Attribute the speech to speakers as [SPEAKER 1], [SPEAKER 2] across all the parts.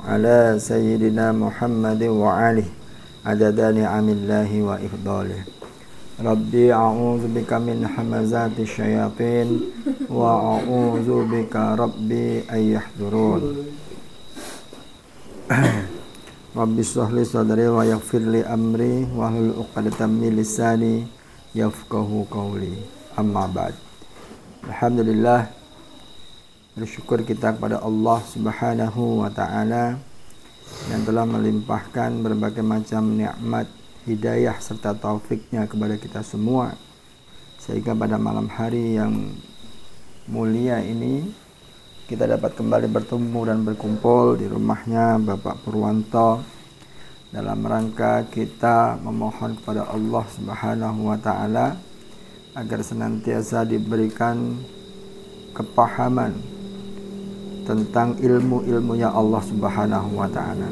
[SPEAKER 1] ala sayyidina Muhammadin wa alihi adada ni'amillahi wa ifdalih. Rabbi a'udzu bika min hamazati syayatin wa a'udzu bika rabbi ayyahdurun. Rabbi shrah li sadri wa yaghfir li amri wa hlul 'uqdatam min lisani yafqahu qawli. Amma ba'd. Alhamdulillah, bersyukur kita kepada Allah Subhanahu wa taala yang telah melimpahkan berbagai macam nikmat, hidayah serta taufiknya kepada kita semua, sehingga pada malam hari yang mulia ini kita dapat kembali bertemu dan berkumpul di rumahnya Bapak Purwanto dalam rangka kita memohon kepada Allah Subhanahu wa taala agar senantiasa diberikan kepahaman tentang ilmu-ilmunya Allah Subhanahu wa taala.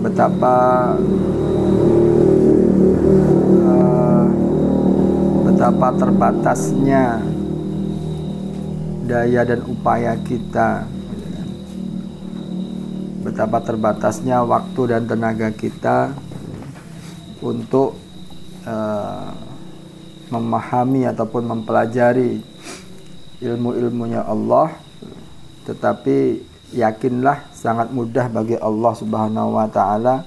[SPEAKER 1] Betapa terbatasnya daya dan upaya kita, betapa terbatasnya waktu dan tenaga kita untuk memahami ataupun mempelajari ilmu-ilmunya Allah. Tetapi yakinlah sangat mudah bagi Allah Subhanahu wa taala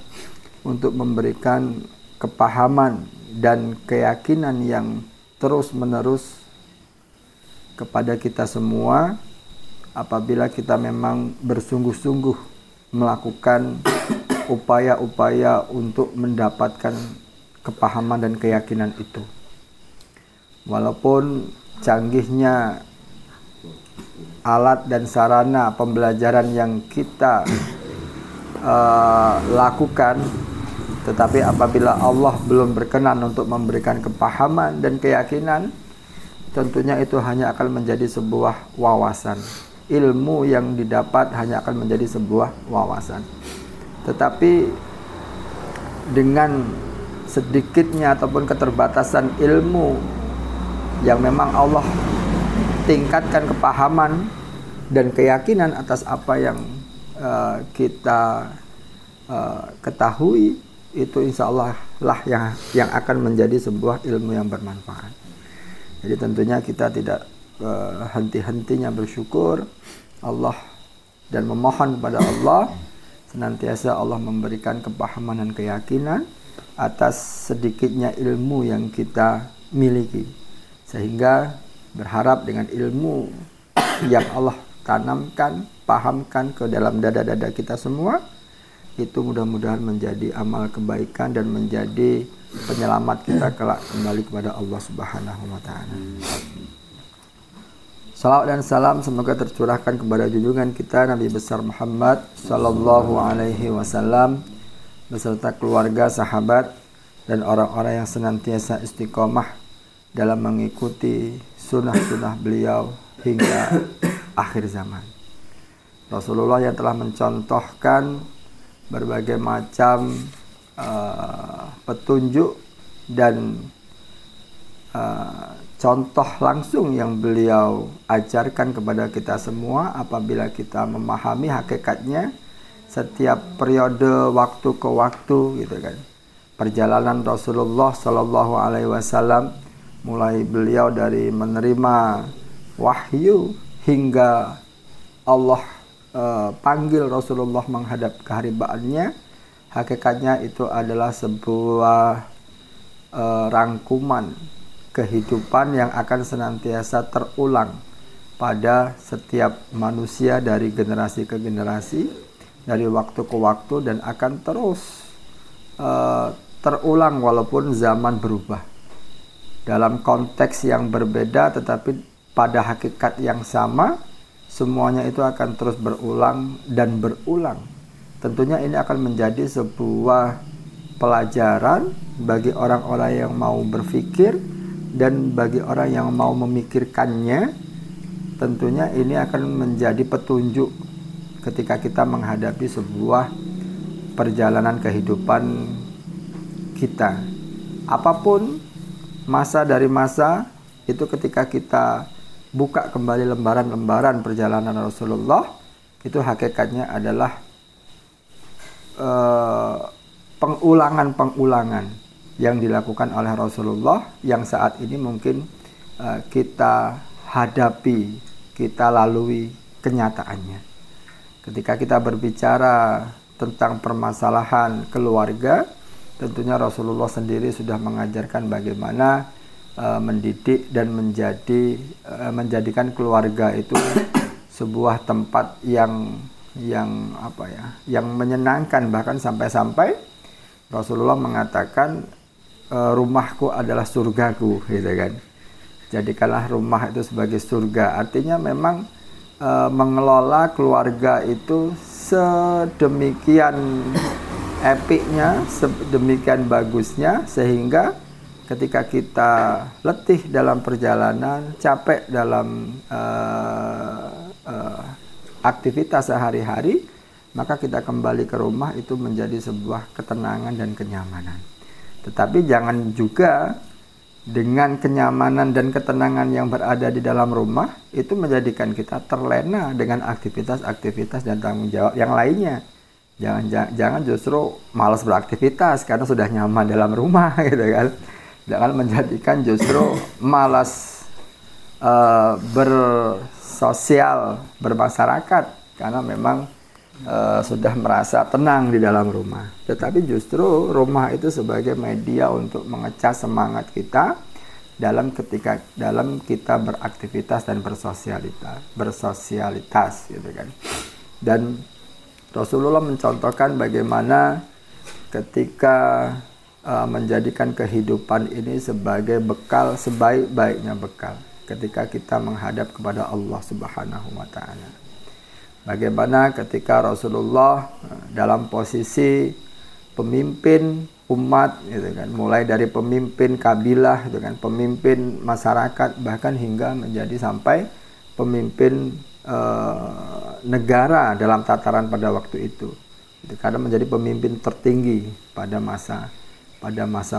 [SPEAKER 1] untuk memberikan kepahaman dan keyakinan yang terus-menerus kepada kita semua apabila kita memang bersungguh-sungguh melakukan upaya-upaya untuk mendapatkan kepahaman dan keyakinan itu. Walaupun canggihnya alat dan sarana pembelajaran yang kita lakukan, tetapi apabila Allah belum berkenan untuk memberikan kepahaman dan keyakinan, tentunya itu hanya akan menjadi sebuah wawasan. Ilmu yang didapat hanya akan menjadi sebuah wawasan. Tetapi dengan sedikitnya ataupun keterbatasan ilmu yang memang Allah tingkatkan kepahaman dan keyakinan atas apa yang kita ketahui, itu insya Allah lah yang akan menjadi sebuah ilmu yang bermanfaat. Jadi tentunya kita tidak henti-hentinya bersyukur Allah dan memohon kepada Allah senantiasa Allah memberikan kepahaman dan keyakinan atas sedikitnya ilmu yang kita miliki, sehingga berharap dengan ilmu yang Allah tanamkan, pahamkan ke dalam dada-dada kita semua, itu mudah-mudahan menjadi amal kebaikan dan menjadi penyelamat kita kelak kembali kepada Allah Subhanahu wa taala. Salawat dan salam semoga tercurahkan kepada junjungan kita Nabi besar Muhammad sallallahu alaihi wasallam beserta keluarga, sahabat dan orang-orang yang senantiasa istiqomah dalam mengikuti sunnah-sunnah beliau hingga akhir zaman. Rasulullah yang telah mencontohkan berbagai macam petunjuk dan contoh langsung yang beliau ajarkan kepada kita semua apabila kita memahami hakikatnya setiap periode waktu ke waktu, gitu kan. Perjalanan Rasulullah Sallallahu Alaihi Wasallam mulai beliau dari menerima wahyu hingga Allah panggil Rasulullah menghadap keharibaannya, hakikatnya itu adalah sebuah rangkuman kehidupan yang akan senantiasa terulang pada setiap manusia dari generasi ke generasi, dari waktu ke waktu, dan akan terus terulang walaupun zaman berubah dalam konteks yang berbeda, tetapi pada hakikat yang sama. Semuanya itu akan terus berulang dan berulang. Tentunya ini akan menjadi sebuah pelajaran bagi orang-orang yang mau berpikir dan bagi orang yang mau memikirkannya. Tentunya ini akan menjadi petunjuk ketika kita menghadapi sebuah perjalanan kehidupan kita. Apapun masa dari masa itu, ketika kita buka kembali lembaran-lembaran perjalanan Rasulullah, itu hakikatnya adalah pengulangan-pengulangan yang dilakukan oleh Rasulullah yang saat ini mungkin kita hadapi, kita lalui kenyataannya. Ketika kita berbicara tentang permasalahan keluarga, tentunya Rasulullah sendiri sudah mengajarkan bagaimana mendidik dan menjadikan keluarga itu sebuah tempat yang menyenangkan, bahkan sampai-sampai Rasulullah mengatakan rumahku adalah surgaku, gitu kan. Jadikanlah rumah itu sebagai surga. Artinya memang mengelola keluarga itu sedemikian epiknya, sedemikian bagusnya, sehingga ketika kita letih dalam perjalanan, capek dalam aktivitas sehari-hari, maka kita kembali ke rumah itu menjadi sebuah ketenangan dan kenyamanan. Tetapi jangan juga dengan kenyamanan dan ketenangan yang berada di dalam rumah itu menjadikan kita terlena dengan aktivitas-aktivitas dan tanggung jawab yang lainnya. Jangan justru malas beraktivitas karena sudah nyaman dalam rumah, gitu kan. Jangan menjadikan justru malas bersosial, bermasyarakat karena memang sudah merasa tenang di dalam rumah. Tetapi justru rumah itu sebagai media untuk mengecas semangat kita dalam kita beraktivitas dan bersosialitas, gitu kan. Dan Rasulullah mencontohkan bagaimana ketika menjadikan kehidupan ini sebagai bekal, sebaik-baiknya bekal ketika kita menghadap kepada Allah Subhanahu wa Ta'ala. Bagaimana ketika Rasulullah dalam posisi pemimpin umat, gitu kan, mulai dari pemimpin kabilah, gitu kan, pemimpin masyarakat, bahkan hingga menjadi sampai pemimpin negara dalam tataran pada waktu itu. Karena menjadi pemimpin tertinggi pada masa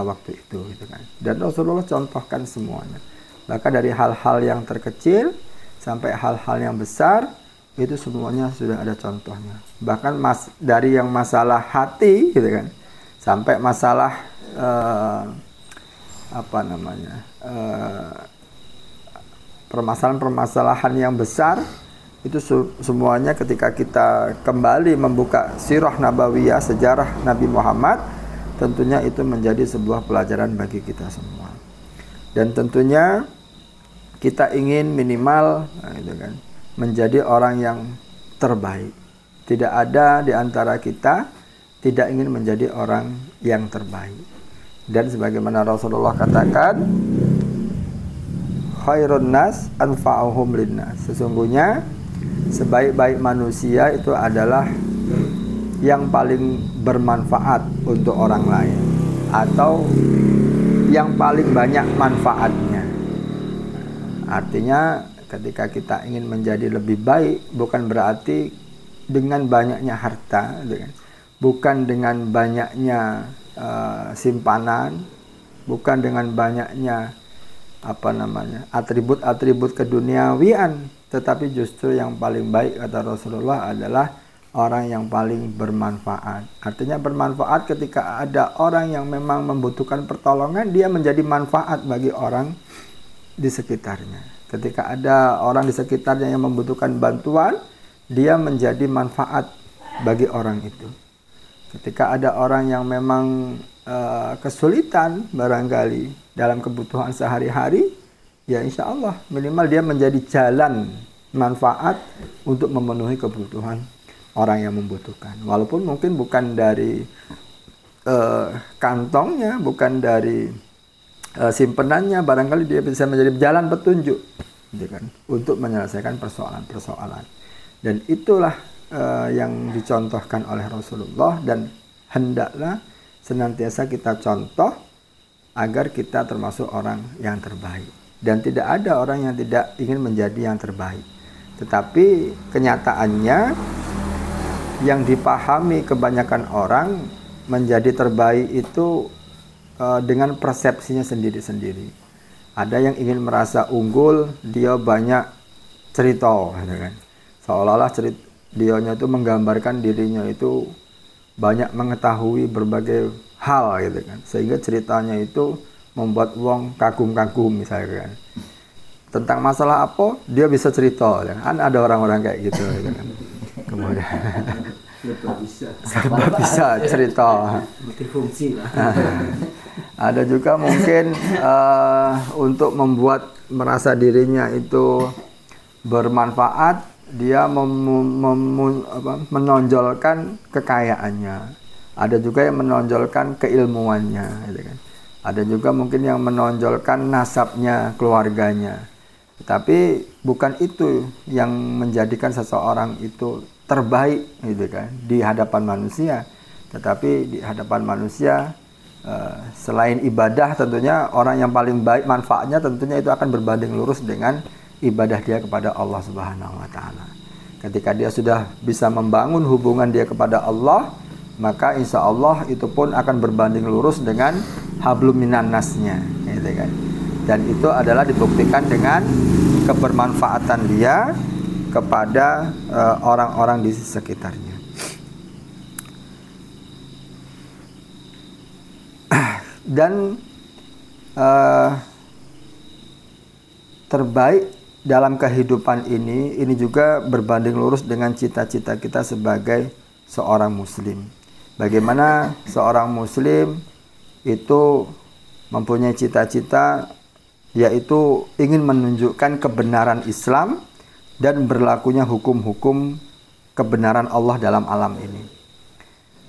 [SPEAKER 1] waktu itu, gitu kan. Dan Rasulullah contohkan semuanya. Bahkan dari hal-hal yang terkecil sampai hal-hal yang besar itu semuanya sudah ada contohnya. Bahkan dari yang masalah hati, gitu kan, sampai masalah permasalahan-permasalahan yang besar itu semuanya ketika kita kembali membuka sirah nabawiyah, sejarah Nabi Muhammad, tentunya itu menjadi sebuah pelajaran bagi kita semua. Dan tentunya kita ingin minimal, gitu kan, menjadi orang yang terbaik. Tidak ada di antara kita tidak ingin menjadi orang yang terbaik. Dan sebagaimana Rasulullah katakan, khairun nas anfa'uhum linnas. Sesungguhnya sebaik-baik manusia itu adalah yang paling bermanfaat untuk orang lain, atau yang paling banyak manfaatnya. Artinya ketika kita ingin menjadi lebih baik, bukan berarti dengan banyaknya harta, bukan dengan banyaknya simpanan, bukan dengan banyaknya atribut-atribut keduniawian, tetapi justru yang paling baik kata Rasulullah adalah orang yang paling bermanfaat. Artinya bermanfaat ketika ada orang yang memang membutuhkan pertolongan, dia menjadi manfaat bagi orang di sekitarnya. Ketika ada orang di sekitarnya yang membutuhkan bantuan, dia menjadi manfaat bagi orang itu. Ketika ada orang yang memang kesulitan barangkali dalam kebutuhan sehari-hari, ya insya Allah minimal dia menjadi jalan manfaat untuk memenuhi kebutuhan orang yang membutuhkan. Walaupun mungkin bukan dari kantongnya, bukan dari simpenannya, barangkali dia bisa menjadi jalan petunjuk, gitu kan, untuk menyelesaikan persoalan-persoalan. Dan itulah yang dicontohkan oleh Rasulullah, dan hendaklah senantiasa kita contoh agar kita termasuk orang yang terbaik. Dan tidak ada orang yang tidak ingin menjadi yang terbaik. Tetapi kenyataannya yang dipahami kebanyakan orang menjadi terbaik itu dengan persepsinya sendiri-sendiri. Ada yang ingin merasa unggul, dia banyak cerita, kan? Seolah-olah dianya itu menggambarkan dirinya itu banyak mengetahui berbagai hal gitu kan, sehingga ceritanya itu membuat wong kagum-kagum misalkan tentang masalah apa dia bisa cerita kan, ada orang-orang kayak gitu kan. Kemudian serba bisa cerita,
[SPEAKER 2] multifungsi lah.
[SPEAKER 1] ada juga mungkin untuk membuat merasa dirinya itu bermanfaat, dia menonjolkan kekayaannya. Ada juga yang menonjolkan keilmuannya gitu kan. Ada juga mungkin yang menonjolkan nasabnya, keluarganya. Tapi bukan itu yang menjadikan seseorang itu terbaik gitu kan di hadapan manusia. Tetapi di hadapan manusia, selain ibadah, tentunya orang yang paling baik manfaatnya tentunya itu akan berbanding lurus dengan ibadah dia kepada Allah Subhanahu wa taala. Ketika dia sudah bisa membangun hubungan dia kepada Allah, maka insya Allah itu pun akan berbanding lurus dengan hablum minan nasnya, gitu kan. Dan itu adalah dibuktikan dengan kebermanfaatan dia kepada orang-orang di sekitarnya. Dan terbaik dalam kehidupan ini juga berbanding lurus dengan cita-cita kita sebagai seorang muslim. Bagaimana seorang muslim itu mempunyai cita-cita, yaitu ingin menunjukkan kebenaran Islam dan berlakunya hukum-hukum kebenaran Allah dalam alam ini.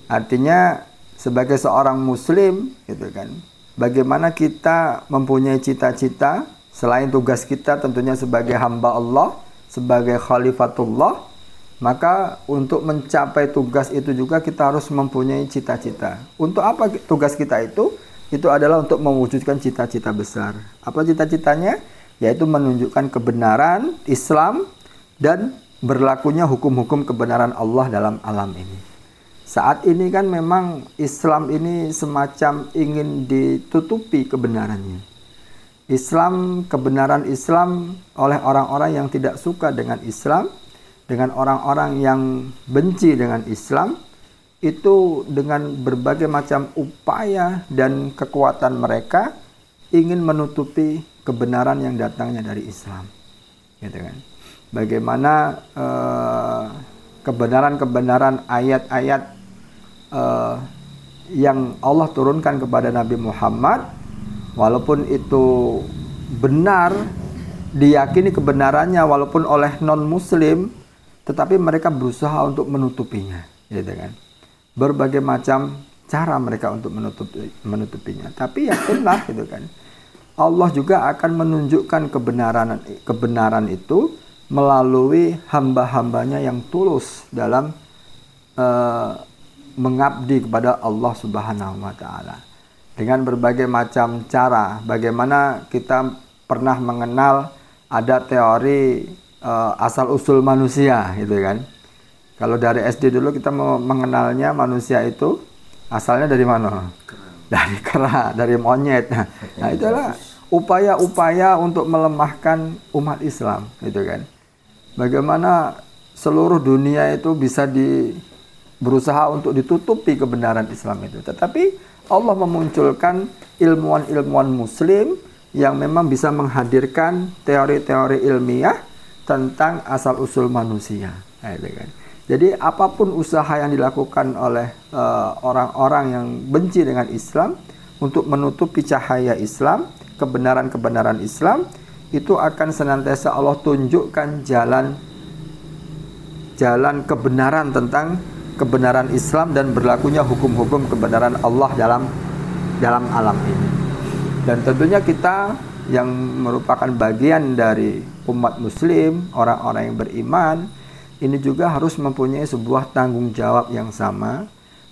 [SPEAKER 1] Artinya sebagai seorang muslim gitu kan, bagaimana kita mempunyai cita-cita selain tugas kita tentunya sebagai hamba Allah, sebagai khalifatullah, maka untuk mencapai tugas itu juga kita harus mempunyai cita-cita. Untuk apa tugas kita itu? Itu adalah untuk mewujudkan cita-cita besar. Apa cita-citanya? Yaitu menunjukkan kebenaran Islam dan berlakunya hukum-hukum kebenaran Allah dalam alam ini. Saat ini kan memang Islam ini semacam ingin ditutupi kebenarannya. Kebenaran Islam oleh orang-orang yang tidak suka dengan Islam, dengan orang-orang yang benci dengan Islam, itu dengan berbagai macam upaya dan kekuatan mereka ingin menutupi kebenaran yang datangnya dari Islam, gitu kan. Bagaimana kebenaran-kebenaran ayat-ayat yang Allah turunkan kepada Nabi Muhammad, walaupun itu benar, diyakini kebenarannya walaupun oleh non-muslim, tetapi mereka berusaha untuk menutupinya, gitu kan. Berbagai macam cara mereka untuk menutupinya. Tapi yakinlah gitu kan, Allah juga akan menunjukkan kebenaran itu melalui hamba-hambanya yang tulus dalam mengabdi kepada Allah Subhanahu wa taala. Dengan berbagai macam cara. Bagaimana kita pernah mengenal ada teori asal-usul manusia gitu kan. Kalau dari SD dulu kita mengenalnya manusia itu asalnya dari mana? Dari kera, dari monyet. Nah itulah upaya-upaya untuk melemahkan umat Islam gitu kan. Bagaimana seluruh dunia itu bisa berusaha untuk ditutupi kebenaran Islam itu. Tetapi Allah memunculkan ilmuwan-ilmuwan muslim yang memang bisa menghadirkan teori-teori ilmiah tentang asal-usul manusia. Jadi apapun usaha yang dilakukan oleh orang-orang yang benci dengan Islam untuk menutupi cahaya Islam, kebenaran-kebenaran Islam, itu akan senantiasa Allah tunjukkan jalan kebenaran tentang kebenaran Islam dan berlakunya hukum-hukum kebenaran Allah dalam alam ini. Dan tentunya kita yang merupakan bagian dari umat muslim, orang-orang yang beriman, ini juga harus mempunyai sebuah tanggung jawab yang sama,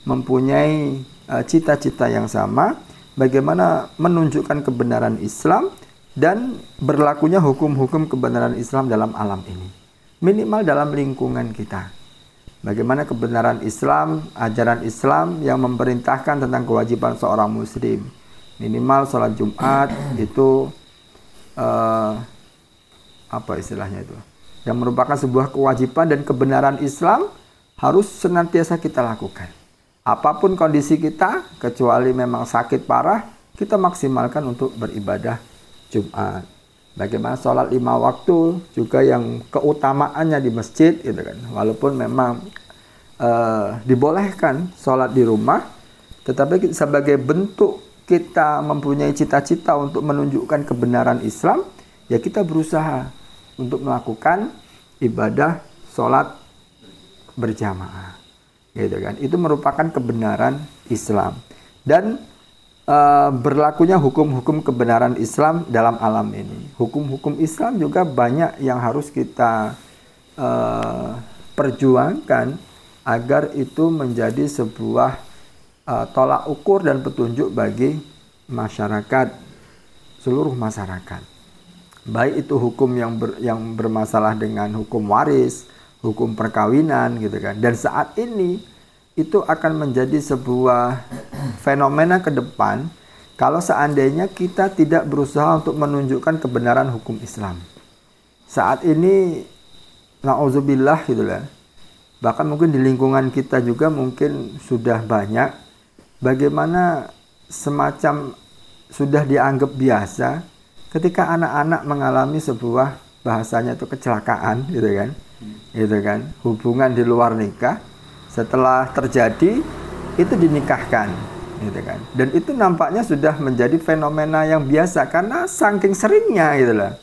[SPEAKER 1] mempunyai cita-cita yang sama, bagaimana menunjukkan kebenaran Islam dan berlakunya hukum-hukum kebenaran Islam dalam alam ini. Minimal dalam lingkungan kita. Bagaimana kebenaran Islam, ajaran Islam yang memerintahkan tentang kewajiban seorang muslim. Minimal sholat Jumat itu apa istilahnya itu? Yang merupakan sebuah kewajiban dan kebenaran Islam harus senantiasa kita lakukan. apapun kondisi kita, kecuali memang sakit parah, kita maksimalkan untuk beribadah Jumat. Bagaimana sholat 5 waktu juga yang keutamaannya di masjid, gitu kan. Walaupun memang dibolehkan sholat di rumah, tetapi sebagai bentuk kita mempunyai cita-cita untuk menunjukkan kebenaran Islam, ya kita berusaha untuk melakukan ibadah sholat berjamaah, gitu kan. Itu merupakan kebenaran Islam dan berlakunya hukum-hukum kebenaran Islam dalam alam ini. Hukum-hukum Islam juga banyak yang harus kita perjuangkan agar itu menjadi sebuah tolak ukur dan petunjuk bagi masyarakat, seluruh masyarakat. Baik itu hukum yang bermasalah dengan hukum waris, hukum perkawinan, gitu kan. Dan saat ini itu akan menjadi sebuah fenomena ke depan kalau seandainya kita tidak berusaha untuk menunjukkan kebenaran hukum Islam. Saat ini na'udzubillah gitu lah. Bahkan mungkin di lingkungan kita juga mungkin sudah banyak bagaimana semacam sudah dianggap biasa ketika anak-anak mengalami sebuah bahasanya itu kecelakaan, gitu kan, hubungan di luar nikah, setelah terjadi itu dinikahkan, gitu kan, dan itu nampaknya sudah menjadi fenomena yang biasa karena saking seringnya, gitu lah,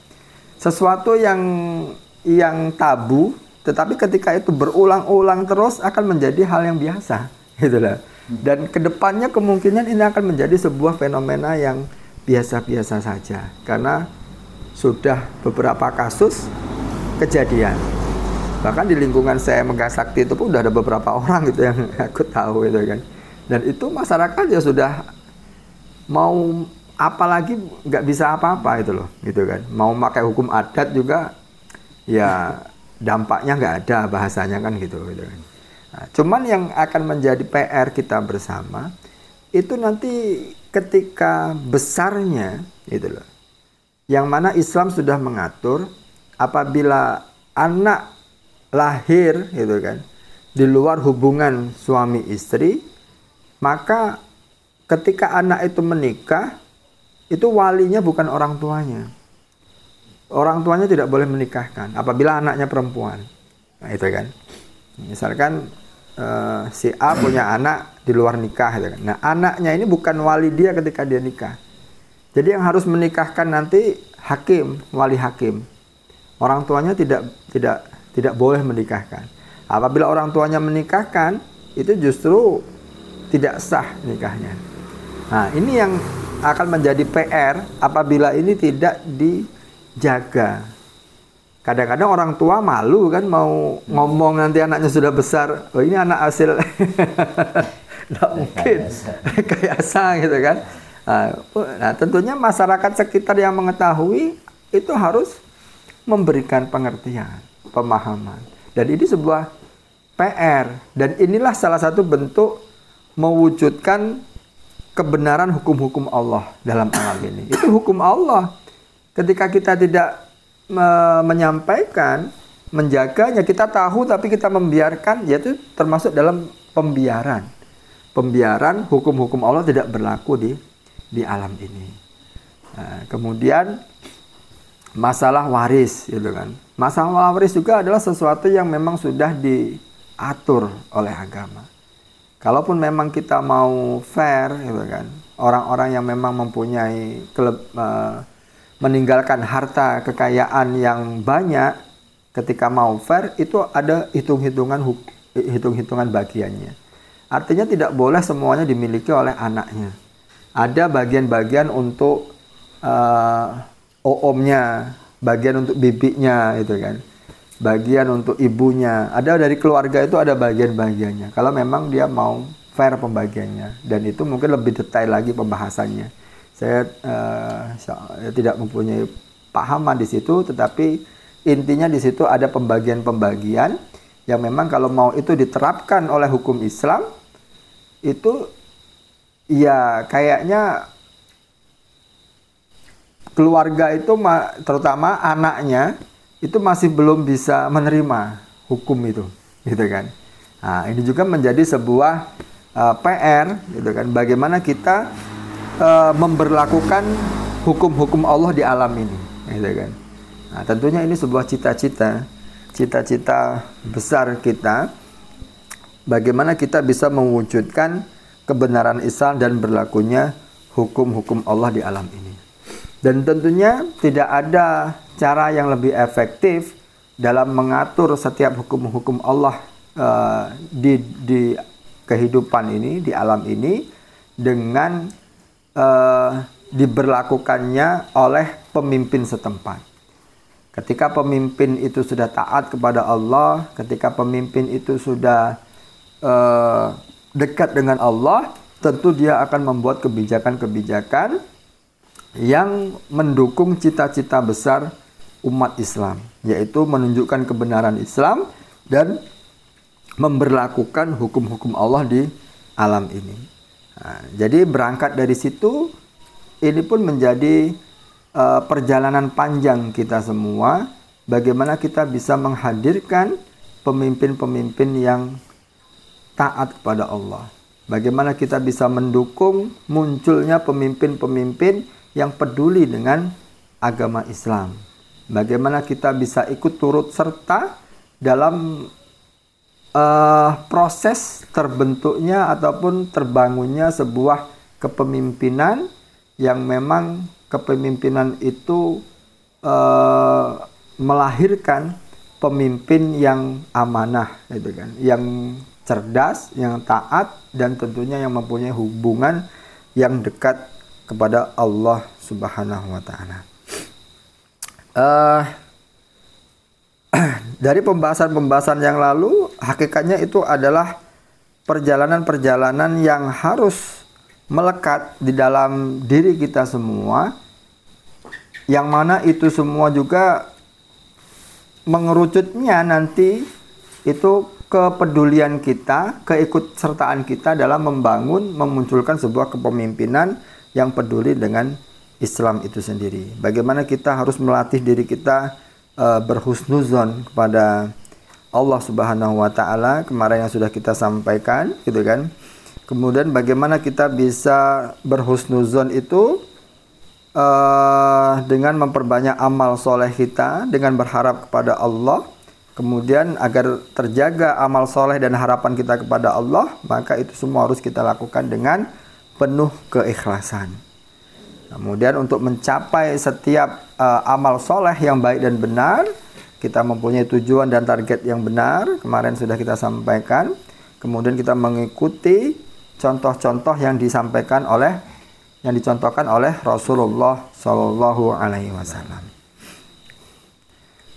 [SPEAKER 1] sesuatu yang tabu, tetapi ketika itu berulang-ulang terus akan menjadi hal yang biasa, gitu lah. Dan kedepannya kemungkinan ini akan menjadi sebuah fenomena yang biasa-biasa saja karena sudah beberapa kasus kejadian. Bahkan di lingkungan saya Megah Sakti itu pun udah ada beberapa orang gitu yang aku tahu itu kan. Dan itu masyarakat ya sudah mau apalagi nggak bisa apa-apa itu loh, gitu kan. Mau pakai hukum adat juga ya dampaknya nggak ada bahasanya kan gitu kan. Nah, cuman yang akan menjadi PR kita bersama itu nanti ketika besarnya gitu loh. Yang mana Islam sudah mengatur apabila anak lahir gitu kan di luar hubungan suami istri, maka ketika anak itu menikah itu walinya bukan orang tuanya. Orang tuanya tidak boleh menikahkan apabila anaknya perempuan. Nah, itu kan. Misalkan si A punya anak di luar nikah, gitu kan. Nah, anaknya ini bukan wali dia ketika dia nikah. Jadi yang harus menikahkan nanti hakim, wali hakim. Orang tuanya tidak boleh menikahkan. Apabila orang tuanya menikahkan, itu justru tidak sah nikahnya. Nah, ini yang akan menjadi PR apabila ini tidak dijaga. Kadang-kadang orang tua malu kan mau ngomong nanti anaknya sudah besar, oh ini anak hasil nggak mungkin rekayasa gitu kan. Nah, tentunya masyarakat sekitar yang mengetahui itu harus memberikan pengertian, pemahaman. Dan ini sebuah PR dan inilah salah satu bentuk mewujudkan kebenaran hukum-hukum Allah dalam alam ini. Itu hukum Allah. Ketika kita tidak menyampaikan, menjaganya, kita tahu tapi kita membiarkan, yaitu termasuk dalam pembiaran. Pembiaran hukum-hukum Allah tidak berlaku di alam ini. Nah, kemudian masalah waris, gitu kan. Masalah waris juga adalah sesuatu yang memang sudah diatur oleh agama. Kalaupun memang kita mau fair, gitu kan. Orang-orang yang memang mempunyai meninggalkan harta kekayaan yang banyak ketika mau fair itu ada hitung-hitungan bagiannya. Artinya tidak boleh semuanya dimiliki oleh anaknya. Ada bagian-bagian untuk oomnya, bagian untuk bibinya, itu kan. Bagian untuk ibunya. Ada dari keluarga itu ada bagian-bagiannya. Kalau memang dia mau fair pembagiannya, dan itu mungkin lebih detail lagi pembahasannya. Saya tidak mempunyai pahaman di situ, tetapi intinya di situ ada pembagian-pembagian yang memang kalau mau itu diterapkan oleh hukum Islam, itu ya kayaknya keluarga itu terutama anaknya itu masih belum bisa menerima hukum itu, gitu kan. Nah, ini juga menjadi sebuah PR, gitu kan. Bagaimana kita memberlakukan hukum-hukum Allah di alam ini, gitu kan. Nah, tentunya ini sebuah cita-cita besar kita. Bagaimana kita bisa mewujudkan kebenaran Islam dan berlakunya hukum-hukum Allah di alam ini. Dan tentunya tidak ada cara yang lebih efektif dalam mengatur setiap hukum-hukum Allah di kehidupan ini, di alam ini, dengan diberlakukannya oleh pemimpin setempat. Ketika pemimpin itu sudah taat kepada Allah, ketika pemimpin itu sudah dekat dengan Allah, tentu dia akan membuat kebijakan-kebijakan yang mendukung cita-cita besar umat Islam, yaitu menunjukkan kebenaran Islam dan memberlakukan hukum-hukum Allah di alam ini. Nah, jadi berangkat dari situ, ini pun menjadi perjalanan panjang kita semua, bagaimana kita bisa menghadirkan pemimpin-pemimpin yang taat kepada Allah. Bagaimana kita bisa mendukung munculnya pemimpin-pemimpin yang peduli dengan agama Islam. Bagaimana kita bisa ikut turut serta dalam proses terbentuknya ataupun terbangunnya sebuah kepemimpinan yang memang kepemimpinan itu melahirkan pemimpin yang amanah, gitu kan, yang cerdas, yang taat, dan tentunya yang mempunyai hubungan yang dekat kepada Allah Subhanahu wa Ta'ala. Dari pembahasan-pembahasan yang lalu, hakikatnya itu adalah perjalanan-perjalanan yang harus melekat di dalam diri kita semua, yang mana itu semua juga mengerucutnya nanti itu kepedulian kita, keikutsertaan kita dalam membangun, memunculkan sebuah kepemimpinan yang peduli dengan Islam itu sendiri. Bagaimana kita harus melatih diri kita berhusnuzon kepada Allah Subhanahu wa Ta'ala, kemarin yang sudah kita sampaikan, gitu kan. Kemudian bagaimana kita bisa berhusnuzon itu dengan memperbanyak amal soleh kita, dengan berharap kepada Allah. Kemudian agar terjaga amal soleh dan harapan kita kepada Allah, maka itu semua harus kita lakukan dengan penuh keikhlasan. Kemudian untuk mencapai setiap amal soleh yang baik dan benar, kita mempunyai tujuan dan target yang benar, kemarin sudah kita sampaikan. Kemudian kita mengikuti contoh-contoh yang disampaikan yang dicontohkan oleh Rasulullah Shallallahu Alaihi Wasallam.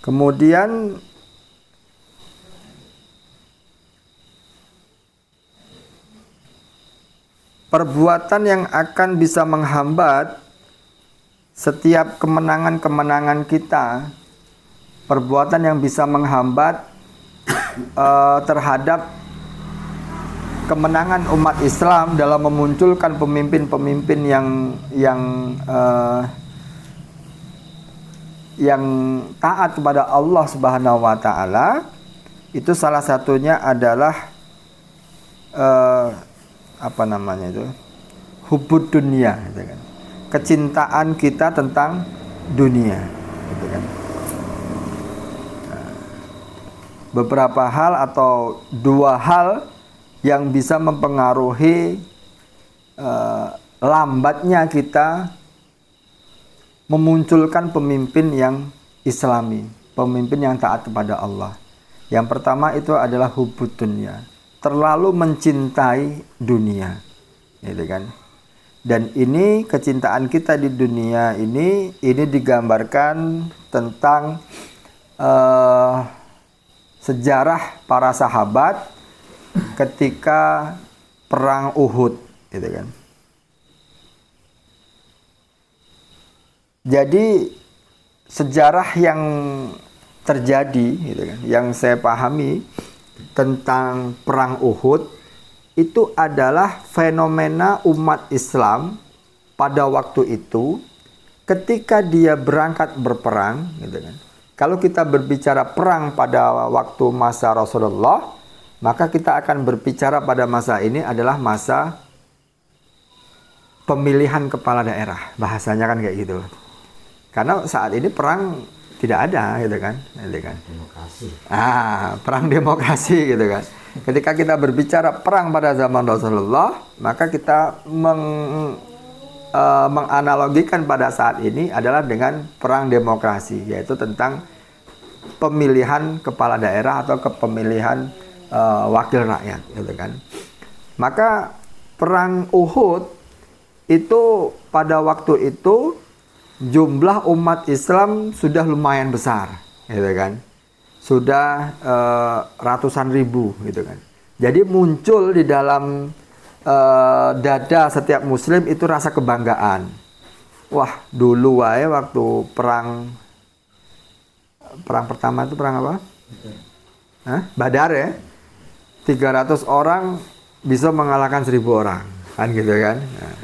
[SPEAKER 1] Kemudian perbuatan yang akan bisa menghambat setiap kemenangan-kemenangan kita, perbuatan yang bisa menghambat terhadap kemenangan umat Islam dalam memunculkan pemimpin-pemimpin yang taat kepada Allah Subhanahu wa Ta'ala, itu salah satunya adalah hubud dunia, gitu kan. Kecintaan kita tentang dunia, gitu kan. Beberapa hal atau dua hal yang bisa mempengaruhi lambatnya kita memunculkan pemimpin yang Islami, pemimpin yang taat kepada Allah. Yang pertama itu adalah hubud dunia, terlalu mencintai dunia, gitu kan. Dan ini kecintaan kita di dunia ini digambarkan tentang sejarah para sahabat ketika perang Uhud, gitu kan. Jadi sejarah yang terjadi, gitu kan, yang saya pahami tentang perang Uhud itu adalah fenomena umat Islam pada waktu itu ketika dia berangkat berperang, gitu kan. Kalau kita berbicara perang pada waktu masa Rasulullah, maka kita akan berbicara pada masa ini adalah masa pemilihan kepala daerah. Bahasanya kan kayak gitu. Karena saat ini perang tidak ada gitu kan.
[SPEAKER 2] Demokrasi.
[SPEAKER 1] Perang demokrasi gitu kan. Ketika kita berbicara perang pada zaman Rasulullah, maka kita menganalogikan pada saat ini adalah dengan perang demokrasi, yaitu tentang pemilihan kepala daerah atau kepemilihan wakil rakyat gitu kan. Maka perang Uhud itu pada waktu itu jumlah umat Islam sudah lumayan besar gitu kan. Sudah ratusan ribu gitu kan. Jadi muncul di dalam dada setiap muslim itu rasa kebanggaan. Wah, dulu waktu perang pertama itu perang apa? Badar ya. 300 orang bisa mengalahkan 1000 orang. Kan gitu kan. Nah,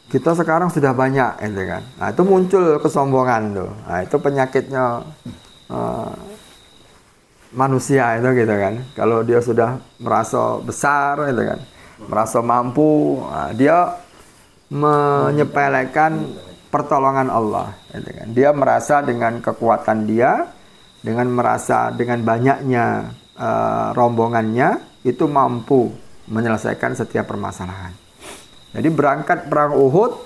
[SPEAKER 1] kita sekarang sudah banyak gitu kan. Nah, itu muncul kesombongan tuh. Nah, itu penyakitnya manusia itu gitu kan. Kalau dia sudah merasa besar gitu kan, merasa mampu, dia menyepelekan pertolongan Allah gitu kan. Dia merasa dengan kekuatan dia, dengan merasa dengan banyaknya rombongannya itu mampu menyelesaikan setiap permasalahan. Jadi berangkat perang Uhud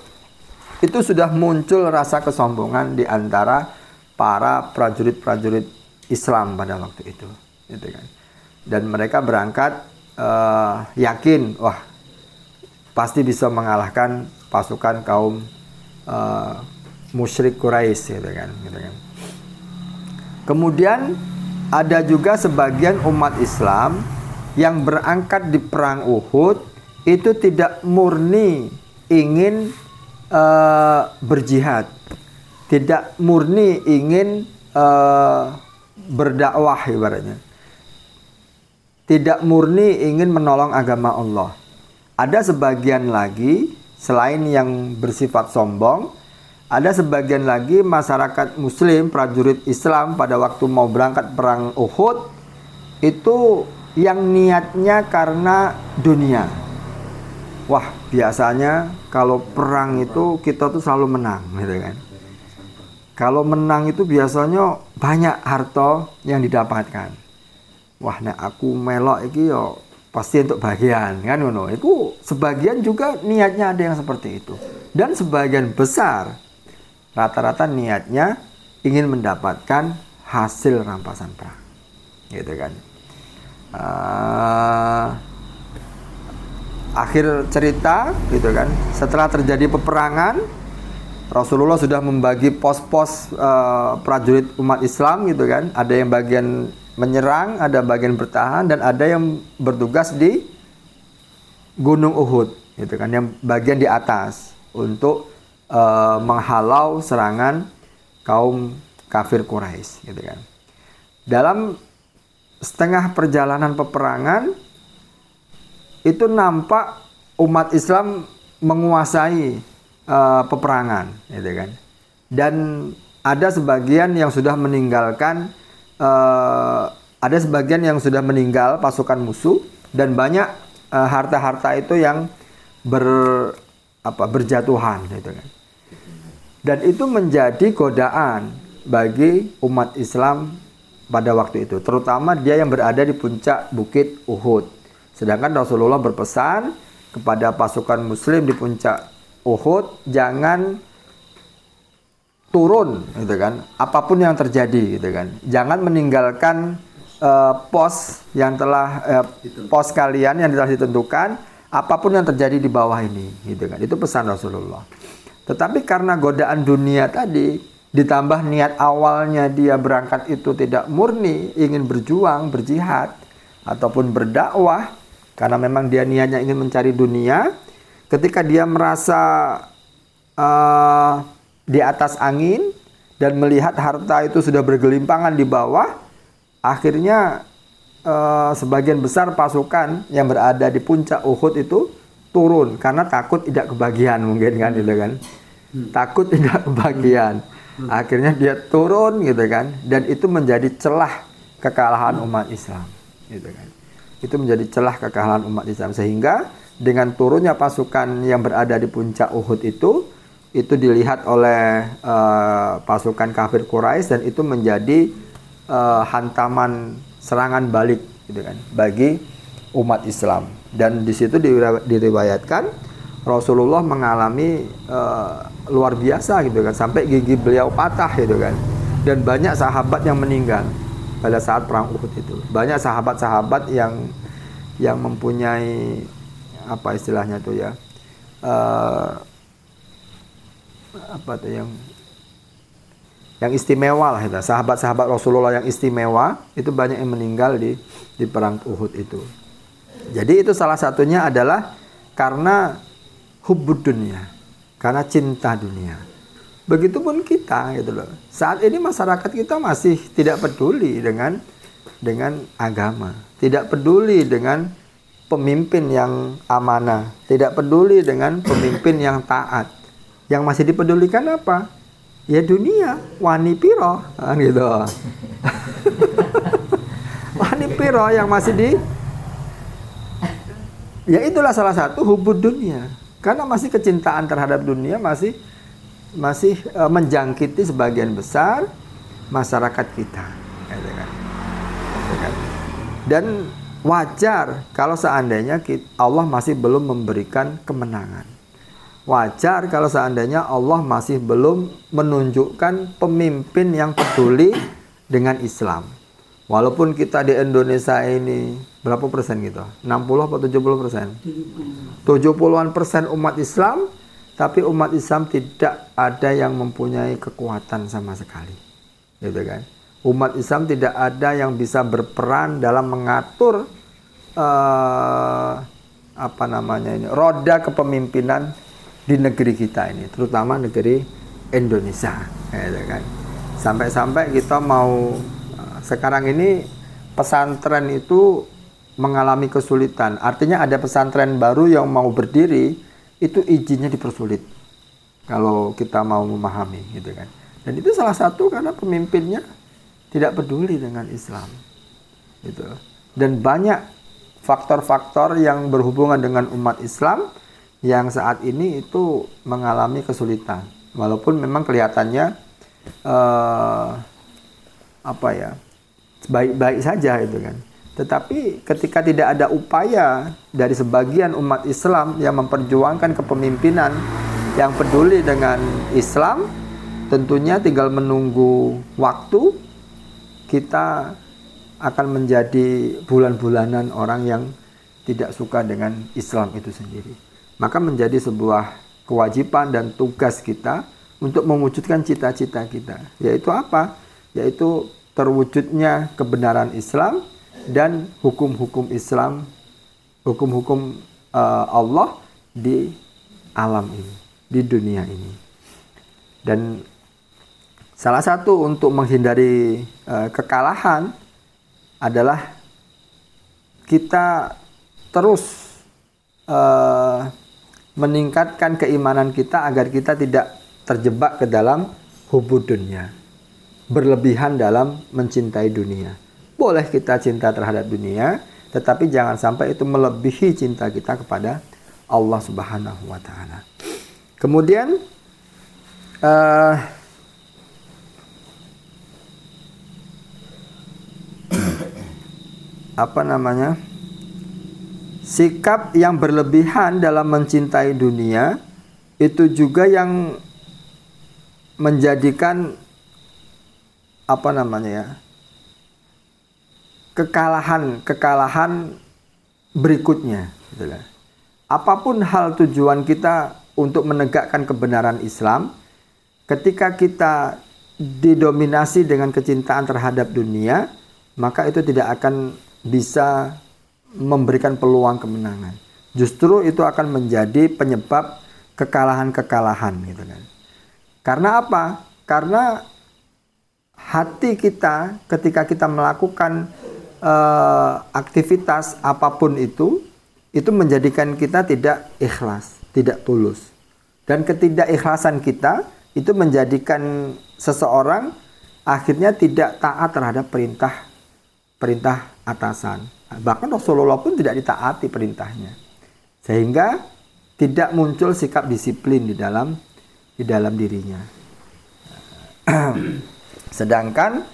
[SPEAKER 1] itu sudah muncul rasa kesombongan di antara para prajurit-prajurit Islam pada waktu itu gitu kan. Dan mereka berangkat yakin, wah pasti bisa mengalahkan pasukan kaum musyrik Quraisy gitu kan. Kemudian ada juga sebagian umat Islam yang berangkat di perang Uhud itu tidak murni ingin berjihad, tidak murni ingin berdakwah ibaratnya, tidak murni ingin menolong agama Allah. Ada sebagian lagi selain yang bersifat sombong, ada sebagian lagi masyarakat muslim, prajurit Islam pada waktu mau berangkat perang Uhud itu yang niatnya karena dunia. Wah, biasanya kalau perang itu kita tuh selalu menang gitu kan. Kalau menang itu biasanya banyak harta yang didapatkan. Wah, nek aku melok iki yo pasti untuk bagian kan ngono. Itu sebagian juga niatnya ada yang seperti itu. Dan sebagian besar rata-rata niatnya ingin mendapatkan hasil rampasan perang. Gitu kan. Akhir cerita gitu kan, setelah terjadi peperangan, Rasulullah sudah membagi pos-pos prajurit umat Islam gitu kan. Ada yang bagian menyerang, ada bagian bertahan, dan ada yang bertugas di Gunung Uhud gitu kan, yang bagian di atas untuk menghalau serangan kaum kafir Quraisy gitu kan. Dalam setengah perjalanan peperangan itu nampak umat Islam menguasai peperangan gitu kan. Dan ada sebagian yang sudah meninggalkan ada sebagian yang sudah meninggal pasukan musuh, dan banyak harta-harta itu yang berjatuhan gitu kan. Dan itu menjadi godaan bagi umat Islam pada waktu itu, terutama dia yang berada di puncak bukit Uhud. Sedangkan Rasulullah berpesan kepada pasukan muslim di puncak Uhud, jangan turun gitu kan, apapun yang terjadi gitu kan. Jangan meninggalkan pos yang telah pos kalian yang telah ditentukan, apapun yang terjadi di bawah ini gitu kan. Itu pesan Rasulullah. Tetapi karena godaan dunia tadi, ditambah niat awalnya dia berangkat itu tidak murni ingin berjuang, berjihad ataupun berdakwah, karena memang dia niatnya ingin mencari dunia. Ketika dia merasa di atas angin dan melihat harta itu sudah bergelimpangan di bawah, akhirnya sebagian besar pasukan yang berada di puncak Uhud itu turun karena takut tidak kebagian, mungkin kan gitu kan. Takut tidak kebagian. Akhirnya dia turun gitu kan, dan itu menjadi celah kekalahan umat Islam. gitu kan. Itu menjadi celah kekalahan umat Islam, sehingga dengan turunnya pasukan yang berada di puncak Uhud itu dilihat oleh pasukan kafir Quraisy, dan itu menjadi hantaman serangan balik gitu kan bagi umat Islam. Dan di situ diriwayatkan Rasulullah mengalami luar biasa gitu kan, sampai gigi beliau patah gitu kan. Dan banyak sahabat yang meninggal pada saat perang Uhud itu. Banyak sahabat-sahabat yang mempunyai apa istilahnya tuh ya, apa tuh yang istimewa lah itu. Sahabat-sahabat Rasulullah yang istimewa itu banyak yang meninggal di perang Uhud itu. Jadi itu salah satunya adalah karena hubbud dunia, karena cinta dunia. Begitupun kita gitu loh. Saat ini masyarakat kita masih tidak peduli dengan agama, tidak peduli dengan pemimpin yang amanah, tidak peduli dengan pemimpin yang taat. Yang masih dipedulikan apa? Ya dunia, wani piro gitu. Wani piro yang masih ya itulah salah satu hubbud dunia. Karena masih kecintaan terhadap dunia masih menjangkiti sebagian besar masyarakat kita, gitu kan. Dan wajar kalau seandainya Allah masih belum memberikan kemenangan. Wajar kalau seandainya Allah masih belum menunjukkan pemimpin yang peduli dengan Islam. Walaupun kita di Indonesia ini berapa persen gitu? 60 atau 70%? 70-an persen umat Islam. Tapi umat Islam tidak ada yang mempunyai kekuatan sama sekali, gitu kan? Umat Islam tidak ada yang bisa berperan dalam mengatur roda kepemimpinan di negeri kita ini, terutama negeri Indonesia, gitu kan? Sampai-sampai kita mau sekarang ini pesantren itu mengalami kesulitan. Artinya ada pesantren baru yang mau berdiri, itu izinnya dipersulit kalau kita mau memahami, gitu kan. Dan itu salah satu karena pemimpinnya tidak peduli dengan Islam, gitu. Dan banyak faktor-faktor yang berhubungan dengan umat Islam yang saat ini itu mengalami kesulitan, walaupun memang kelihatannya baik-baik saja, gitu kan. Tetapi ketika tidak ada upaya dari sebagian umat Islam yang memperjuangkan kepemimpinan yang peduli dengan Islam, tentunya tinggal menunggu waktu, kita akan menjadi bulan-bulanan orang yang tidak suka dengan Islam itu sendiri. Maka menjadi sebuah kewajiban dan tugas kita untuk mewujudkan cita-cita kita. Yaitu apa? Yaitu terwujudnya kebenaran Islam dan hukum-hukum Islam, hukum-hukum Allah di alam ini, di dunia ini. Dan salah satu untuk menghindari kekalahan adalah kita terus meningkatkan keimanan kita agar kita tidak terjebak ke dalam hubbud dunia, berlebihan dalam mencintai dunia. Boleh kita cinta terhadap dunia, tetapi jangan sampai itu melebihi cinta kita kepada Allah Subhanahu wa Ta'ala. Kemudian sikap yang berlebihan dalam mencintai dunia itu juga yang menjadikan kekalahan berikutnya, gitu lah. Apapun hal tujuan kita untuk menegakkan kebenaran Islam, ketika kita didominasi dengan kecintaan terhadap dunia, maka itu tidak akan bisa memberikan peluang kemenangan. Justru itu akan menjadi penyebab kekalahan-kekalahan, gitu kan. Karena apa? Karena hati kita ketika kita melakukan aktivitas apapun itu menjadikan kita tidak ikhlas, tidak tulus. Dan ketidakikhlasan kita itu menjadikan seseorang akhirnya tidak taat terhadap perintah atasan, Bahkan Rasulullah pun tidak ditaati perintahnya. Sehingga tidak muncul sikap disiplin di dalam dirinya. Sedangkan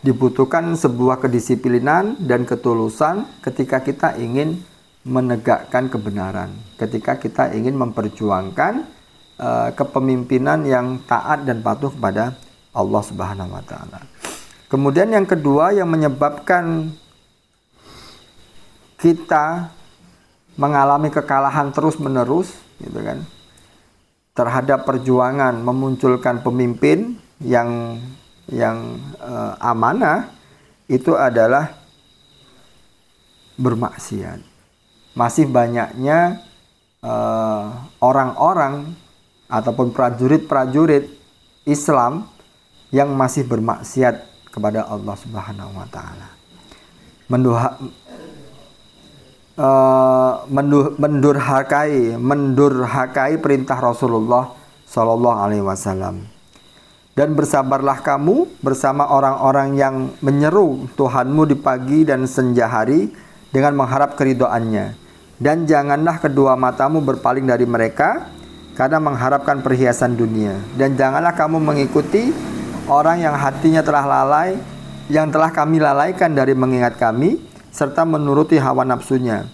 [SPEAKER 1] dibutuhkan sebuah kedisiplinan dan ketulusan ketika kita ingin menegakkan kebenaran, ketika kita ingin memperjuangkan kepemimpinan yang taat dan patuh kepada Allah Subhanahu wa taala. Kemudian yang kedua yang menyebabkan kita mengalami kekalahan terus-menerus gitu kan, terhadap perjuangan memunculkan pemimpin yang amanah, itu adalah bermaksiat. Masih banyaknya orang-orang ataupun prajurit-prajurit Islam yang masih bermaksiat kepada Allah Subhanahu wa taala. Mendurhakai perintah Rasulullah Shallallahu alaihi wasallam. Dan bersabarlah kamu bersama orang-orang yang menyeru Tuhanmu di pagi dan senja hari dengan mengharap keridhoannya. Dan janganlah kedua matamu berpaling dari mereka karena mengharapkan perhiasan dunia. Dan janganlah kamu mengikuti orang yang hatinya telah lalai, yang telah kami lalaikan dari mengingat kami, serta menuruti hawa nafsunya.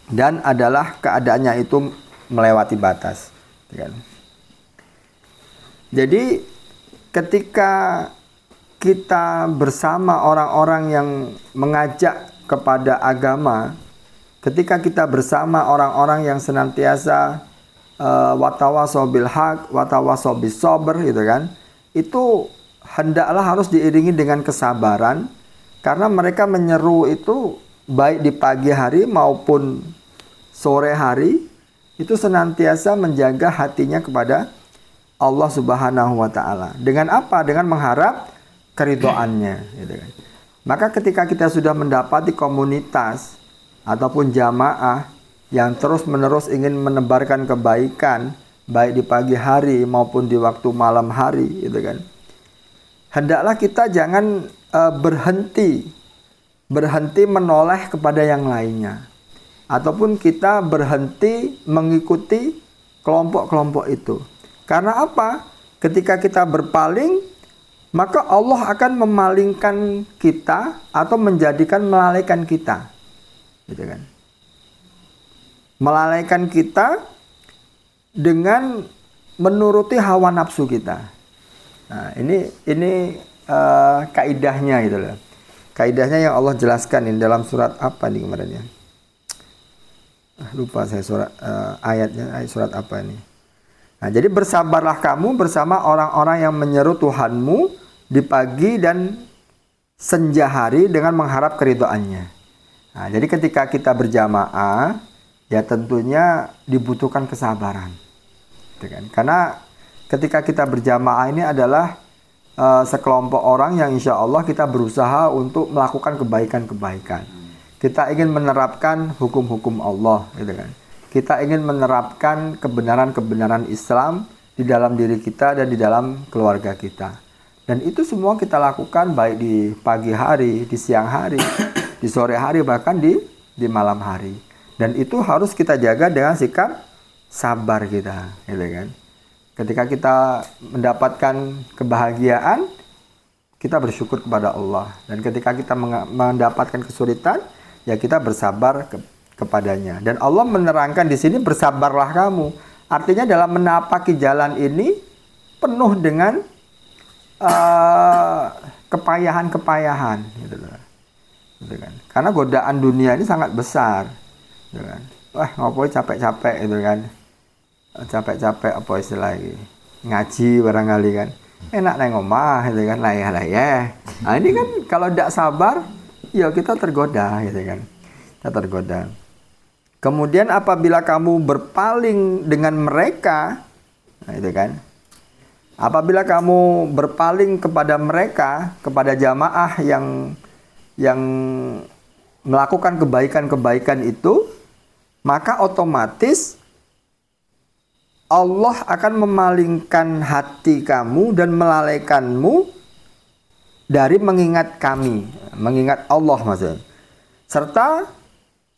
[SPEAKER 1] Dan adalah keadaannya itu melewati batas. Jadi ketika kita bersama orang-orang yang mengajak kepada agama, ketika kita bersama orang-orang yang senantiasa watawasau bil haq, watawasau bis sabr gitu kan, itu hendaklah harus diiringi dengan kesabaran, karena mereka menyeru itu baik di pagi hari maupun sore hari, itu senantiasa menjaga hatinya kepada Allah Subhanahu wa taala. Dengan apa? Dengan mengharap keridhoannya gitu kan. Maka ketika kita sudah mendapati komunitas ataupun jamaah yang terus-menerus ingin menebarkan kebaikan baik di pagi hari maupun di waktu malam hari gitu kan, hendaklah kita jangan berhenti menoleh kepada yang lainnya, ataupun kita berhenti mengikuti kelompok-kelompok itu. Karena apa? Ketika kita berpaling, maka Allah akan memalingkan kita atau melalaikan kita. Gitu kan? Melalaikan kita dengan menuruti hawa nafsu kita. Nah, ini kaidahnya gitu loh. Kaidahnya yang Allah jelaskan ini dalam surat apa nih kemarin ya? Lupa saya ayatnya, surat apa ini? Nah, jadi bersabarlah kamu bersama orang-orang yang menyeru Tuhanmu di pagi dan senja hari dengan mengharap keridhoannya. Nah, jadi ketika kita berjamaah, ya tentunya dibutuhkan kesabaran. Gitu kan? Karena ketika kita berjamaah ini adalah sekelompok orang yang insya Allah kita berusaha untuk melakukan kebaikan-kebaikan. Kita ingin menerapkan hukum-hukum Allah, gitu kan. Kita ingin menerapkan kebenaran-kebenaran Islam di dalam diri kita dan di dalam keluarga kita. Dan itu semua kita lakukan baik di pagi hari, di siang hari, di sore hari, bahkan di malam hari. Dan itu harus kita jaga dengan sikap sabar kita, gitu kan. Ketika kita mendapatkan kebahagiaan, kita bersyukur kepada Allah. Dan ketika kita mendapatkan kesulitan, ya kita bersabar kepadanya. Dan Allah menerangkan di sini bersabarlah kamu. Artinya dalam menapaki jalan ini penuh dengan kepayahan-kepayahan, gitu kan. Karena godaan dunia ini sangat besar, gitu kan. Wah, ngapain capek-capek gitu kan. Capek-capek apa istilahnya? Ngaji barangkali kan. Enak nang omah gitu kan, layah-layah. Nah, ini kan kalau tidak sabar, ya kita tergoda gitu kan. Kita tergoda. Kemudian apabila kamu berpaling dengan mereka, nah itu kan. Apabila kamu berpaling kepada mereka, kepada jamaah yang melakukan kebaikan-kebaikan itu, maka otomatis Allah akan memalingkan hati kamu dan melalaikanmu dari mengingat kami, mengingat Allah maksudnya. Serta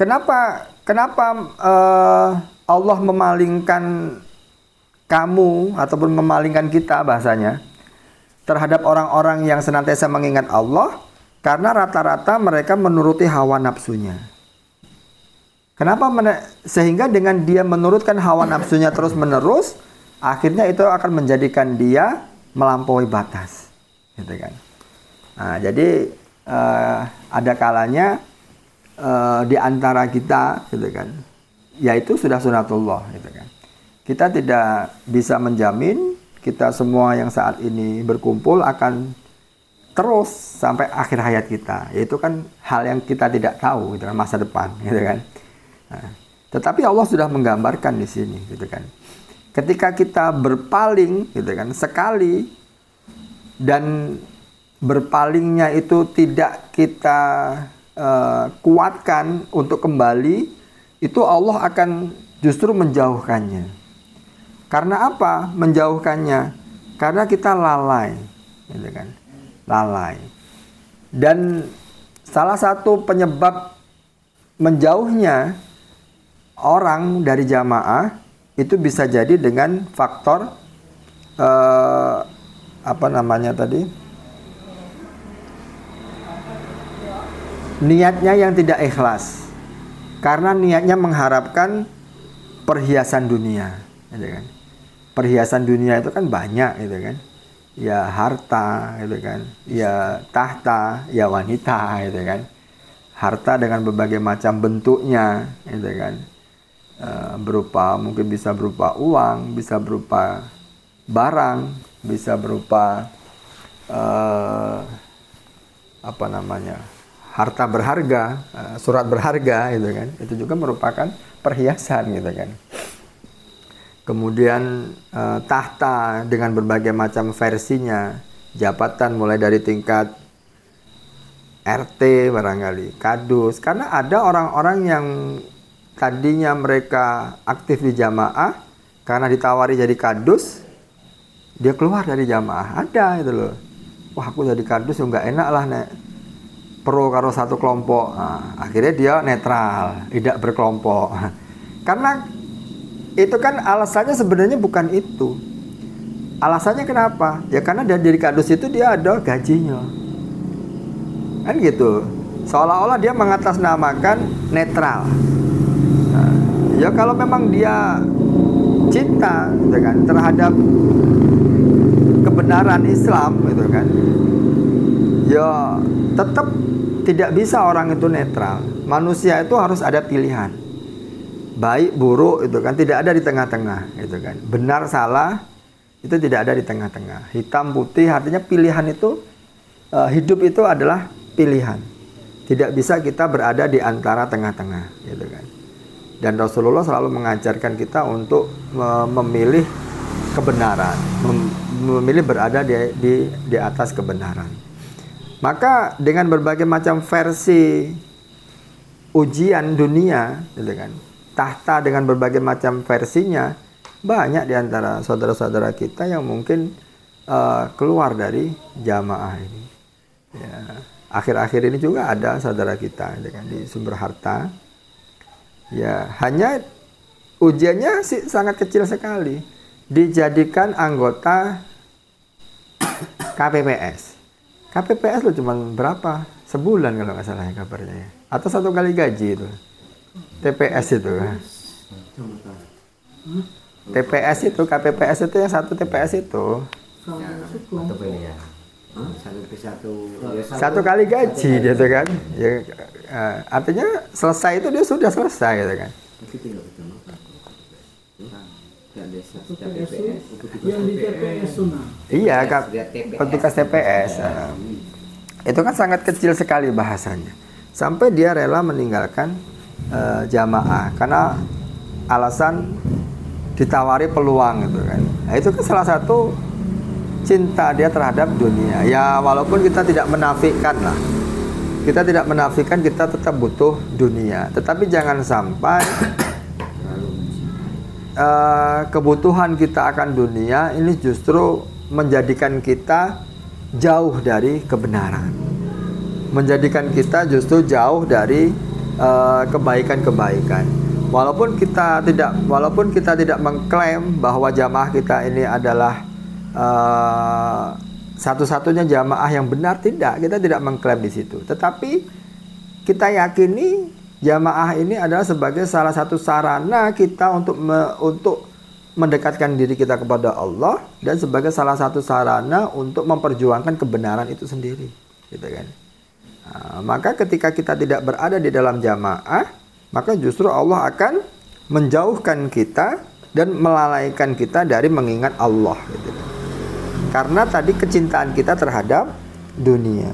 [SPEAKER 1] kenapa Allah memalingkan kamu ataupun memalingkan kita bahasanya terhadap orang-orang yang senantiasa mengingat Allah, karena rata-rata mereka menuruti hawa nafsunya. Kenapa? Sehingga dengan dia menurutkan hawa nafsunya terus-menerus, akhirnya itu akan menjadikan dia melampaui batas, gitu kan. Nah, jadi ada kalanya di antara kita, gitu kan, yaitu sudah sunatullah, gitu kan. Kita tidak bisa menjamin kita semua yang saat ini berkumpul akan terus sampai akhir hayat kita. Yaitu kan hal yang kita tidak tahu, gitu kan, masa depan, gitu kan. Nah, tetapi Allah sudah menggambarkan di sini, gitu kan. Ketika kita berpaling, gitu kan, sekali, dan berpalingnya itu tidak kita kuatkan untuk kembali, itu Allah akan justru menjauhkannya. Karena apa menjauhkannya? Karena kita lalai, gitu kan? Lalai. Dan salah satu penyebab menjauhnya orang dari jamaah itu bisa jadi dengan faktor niatnya yang tidak ikhlas. Karena niatnya mengharapkan perhiasan dunia, gitu kan. Perhiasan dunia itu kan banyak, gitu kan. Ya harta, gitu kan. Ya tahta, ya wanita, gitu kan. Harta dengan berbagai macam bentuknya, gitu kan. Mungkin bisa berupa uang, bisa berupa barang, bisa berupa harta berharga, surat berharga, gitu kan. Itu juga merupakan perhiasan, gitu kan. Kemudian tahta dengan berbagai macam versinya, jabatan mulai dari tingkat RT barangkali, kadus. Karena ada orang-orang yang tadinya mereka aktif di jamaah, karena ditawari jadi kadus, dia keluar dari jamaah. Ada itu loh. Wah, aku jadi kadus nggak enak lah, nek pro karo satu kelompok. Nah, akhirnya dia netral, tidak berkelompok. Karena itu kan alasannya sebenarnya bukan itu. Alasannya kenapa? Ya karena dari kadus itu dia ada gajinya. Kan gitu. Seolah-olah dia mengatasnamakan netral. Nah, ya kalau memang dia cinta, gitu kan, terhadap kebenaran Islam, gitu kan, ya tetap tidak bisa orang itu netral. Manusia itu harus ada pilihan. Baik buruk itu kan tidak ada di tengah-tengah, gitu kan. Benar salah itu tidak ada di tengah-tengah. Hitam putih artinya pilihan itu, hidup itu adalah pilihan. Tidak bisa kita berada di antara tengah-tengah, gitu kan. Dan Rasulullah selalu mengajarkan kita untuk memilih kebenaran, memilih berada di atas kebenaran. Maka dengan berbagai macam versi ujian dunia, gitu kan, tahta dengan berbagai macam versinya, banyak di antara saudara-saudara kita yang mungkin keluar dari jamaah ini. Ya, akhir-akhir ini juga ada saudara kita, gitu kan, di Sumber Harta. Ya, hanya ujiannya sih sangat kecil sekali. Dijadikan anggota KPPS. KPPS lo cuma berapa? Sebulan kalau nggak salah ya kabarnya ya. Atau 1 kali gaji itu. TPS itu. TPS itu, KPPS itu yang 1 TPS itu. Satu kali gaji gitu kan. Ya, artinya selesai itu dia sudah selesai gitu kan.
[SPEAKER 2] Yang di TPS Sunnah.
[SPEAKER 1] Iya, petugas TPS. Itu kan sangat kecil sekali bahasanya. Sampai dia rela meninggalkan jamaah karena alasan ditawari peluang gitu kan. Nah, itu kan salah satu cinta dia terhadap dunia. Ya walaupun kita tidak menafikan lah. Kita tidak menafikan kita tetap butuh dunia. Tetapi jangan sampai kebutuhan kita akan dunia ini justru menjadikan kita jauh dari kebenaran. menjadikan kita justru jauh dari kebaikan-kebaikan. Walaupun kita tidak mengklaim bahwa jamaah kita ini adalah satu-satunya jamaah yang benar, kita tidak mengklaim di situ. Tetapi kita yakini jamaah ini adalah sebagai salah satu sarana kita untuk mendekatkan diri kita kepada Allah, dan sebagai salah satu sarana untuk memperjuangkan kebenaran itu sendiri, gitu kan. Maka ketika kita tidak berada di dalam jamaah, maka justru Allah akan menjauhkan kita dan melalaikan kita dari mengingat Allah, gitu kan. Karena tadi kecintaan kita terhadap dunia,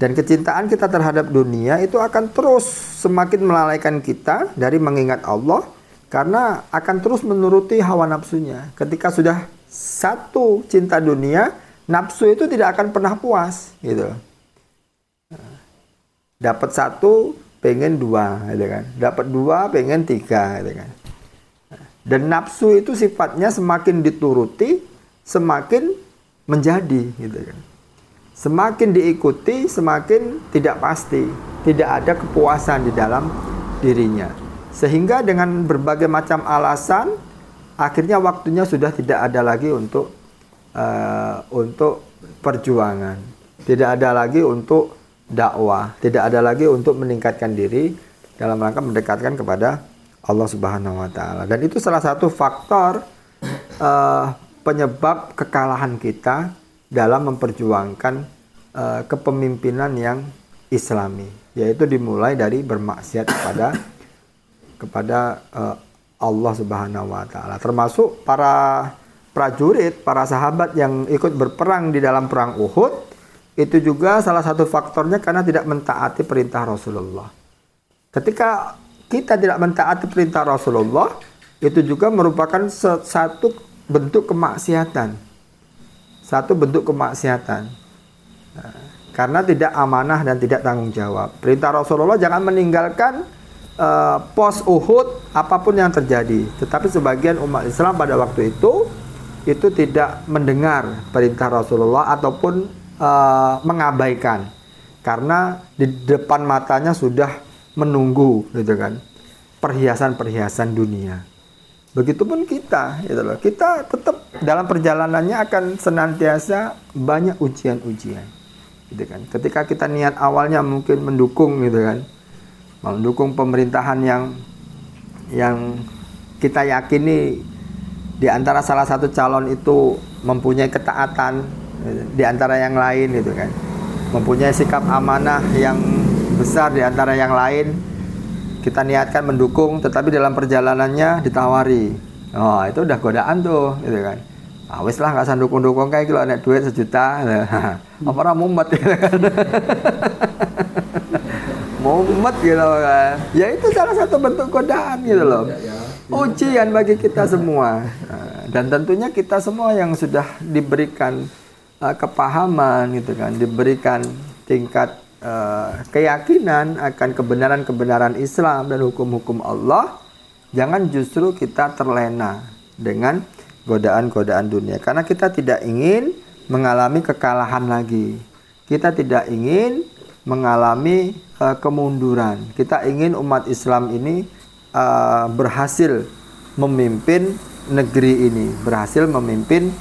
[SPEAKER 1] dan kecintaan kita terhadap dunia itu akan terus semakin melalaikan kita dari mengingat Allah, karena akan terus menuruti hawa nafsunya. Ketika sudah satu cinta dunia, nafsu itu tidak akan pernah puas, gitu. Dapat satu pengen dua, gitu kan. Dapat dua pengen tiga, gitu kan. Dan nafsu itu sifatnya semakin dituruti, semakin menjadi, gitu kan. Semakin diikuti, semakin tidak pasti, tidak ada kepuasan di dalam dirinya. Sehingga dengan berbagai macam alasan, akhirnya waktunya sudah tidak ada lagi untuk perjuangan, tidak ada lagi untuk dakwah, tidak ada lagi untuk meningkatkan diri dalam rangka mendekatkan kepada Allah Subhanahu wa taala. Dan itu salah satu faktor penyebab kekalahan kita dalam memperjuangkan kepemimpinan yang Islami, yaitu dimulai dari bermaksiat kepada Allah Subhanahu wa taala. Termasuk para prajurit, para sahabat yang ikut berperang di dalam perang Uhud, itu juga salah satu faktornya karena tidak mentaati perintah Rasulullah. Ketika kita tidak mentaati perintah Rasulullah, itu juga merupakan satu bentuk kemaksiatan. Karena tidak amanah dan tidak tanggung jawab. Perintah Rasulullah jangan meninggalkan pos Uhud apapun yang terjadi. Tetapi sebagian umat Islam pada waktu itu tidak mendengar perintah Rasulullah ataupun mengabaikan, karena di depan matanya sudah menunggu, gitu kan, perhiasan-perhiasan dunia. Begitupun kita, gitu loh. Kita tetap dalam perjalanannya akan senantiasa banyak ujian-ujian, gitu kan. Ketika kita niat awalnya mungkin mendukung, gitu kan, mendukung pemerintahan yang kita yakini di antara salah satu calon itu mempunyai ketaatan di antara yang lain, gitu kan, mempunyai sikap amanah yang besar di antara yang lain. Kita niatkan mendukung, tetapi dalam perjalanannya ditawari. Oh, itu udah godaan tuh, gitu kan. Wis lah, nggak usah dukung-dukung kayak gitu, nek duit 1 juta. Apa orang mumet, gitu kan. Mumet gitu kan. Ya itu salah satu bentuk godaan, gitu loh. Ujian bagi kita semua. Dan tentunya kita semua yang sudah diberikan kepahaman, gitu kan, diberikan tingkat keyakinan akan kebenaran-kebenaran Islam dan hukum-hukum Allah, jangan justru kita terlena dengan godaan-godaan dunia, karena kita tidak ingin mengalami kekalahan lagi. Kita tidak ingin mengalami kemunduran. Kita ingin umat Islam ini berhasil memimpin negeri ini, berhasil memimpin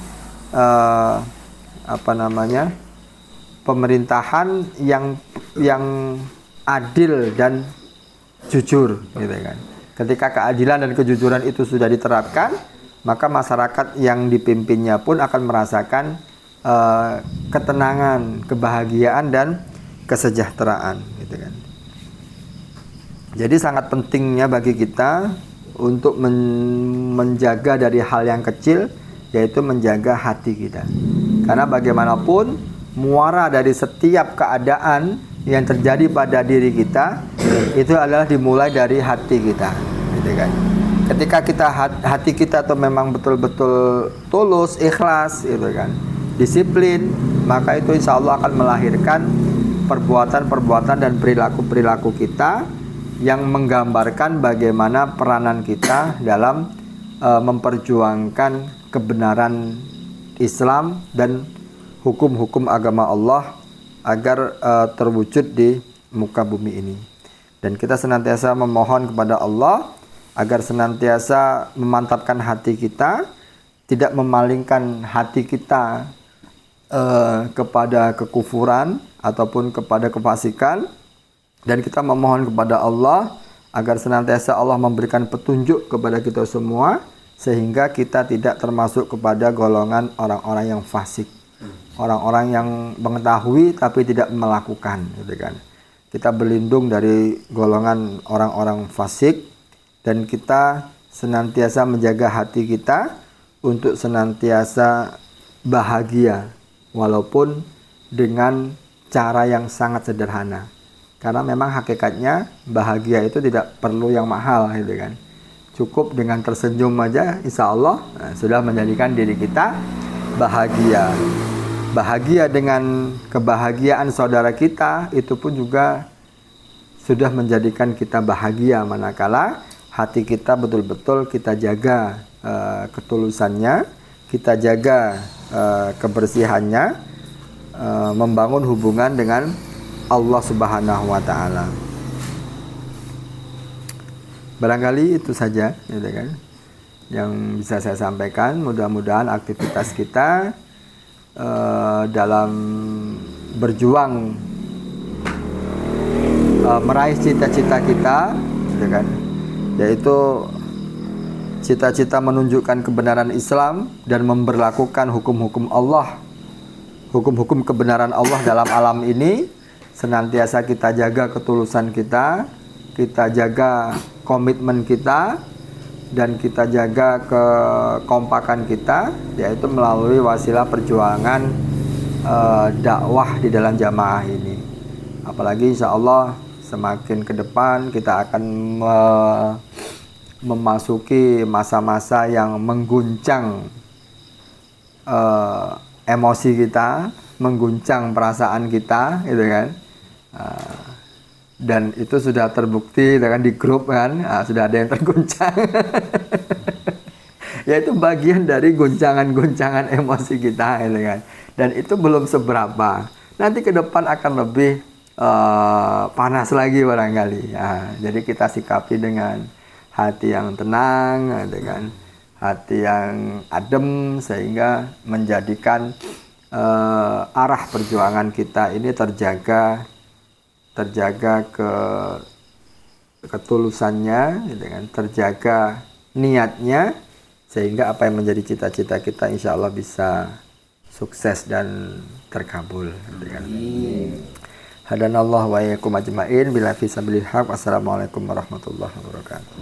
[SPEAKER 1] pemerintahan yang adil dan jujur, gitu kan. Ketika keadilan dan kejujuran itu sudah diterapkan, maka masyarakat yang dipimpinnya pun akan merasakan ketenangan, kebahagiaan dan kesejahteraan, gitu kan. Jadi sangat pentingnya bagi kita untuk menjaga dari hal yang kecil, yaitu menjaga hati kita. Karena bagaimanapun muara dari setiap keadaan yang terjadi pada diri kita itu adalah dimulai dari hati kita, gitu kan. Ketika hati kita tuh memang betul-betul tulus, ikhlas, gitu kan, disiplin, maka itu insya Allah akan melahirkan perbuatan-perbuatan dan perilaku-perilaku kita yang menggambarkan bagaimana peranan kita dalam memperjuangkan kebenaran Islam dan hukum-hukum agama Allah agar terwujud di muka bumi ini. Dan kita senantiasa memohon kepada Allah agar senantiasa memantapkan hati kita, tidak memalingkan hati kita kepada kekufuran ataupun kepada kefasikan. Dan kita memohon kepada Allah agar senantiasa Allah memberikan petunjuk kepada kita semua, sehingga kita tidak termasuk kepada golongan orang-orang yang fasik, orang-orang yang mengetahui tapi tidak melakukan, gitu kan. Kita berlindung dari golongan orang-orang fasik, dan kita senantiasa menjaga hati kita untuk senantiasa bahagia, walaupun dengan cara yang sangat sederhana. Karena memang hakikatnya bahagia itu tidak perlu yang mahal, gitu kan. Cukup dengan tersenyum aja, insya Allah sudah menjadikan diri kita bahagia. Bahagia dengan kebahagiaan saudara kita itu pun juga sudah menjadikan kita bahagia, manakala hati kita betul-betul kita jaga ketulusannya, kita jaga kebersihannya, membangun hubungan dengan Allah Subhanahu wa Ta'ala. Barangkali itu saja, gitu kan, yang bisa saya sampaikan. Mudah-mudahan aktivitas kita dalam berjuang meraih cita-cita kita, gitu kan, yaitu cita-cita menunjukkan kebenaran Islam dan memberlakukan hukum-hukum Allah, hukum-hukum kebenaran Allah dalam alam ini. Senantiasa kita jaga ketulusan kita jaga komitmen kita, dan kita jaga kekompakan kita, yaitu melalui wasilah perjuangan dakwah di dalam jamaah ini. Apalagi insya Allah semakin ke depan kita akan memasuki masa-masa yang mengguncang emosi kita, mengguncang perasaan kita, gitu kan. Dan itu sudah terbukti dengan di grup kan, sudah ada yang terguncang. Yaitu bagian dari guncangan-guncangan emosi kita, gitu kan. Dan itu belum seberapa. Nanti ke depan akan lebih panas lagi barangkali. Jadi kita sikapi dengan hati yang tenang, gitu kan, hati yang adem, sehingga menjadikan arah perjuangan kita ini terjaga ketulusannya, gitu kan, terjaga niatnya, sehingga apa yang menjadi cita-cita kita insya Allah bisa sukses dan terkabul, gitu kan. Hadanallah wa iyyakum ajma'in bila fi sabilil haq. Wassalamualaikum warahmatullahi wabarakatuh.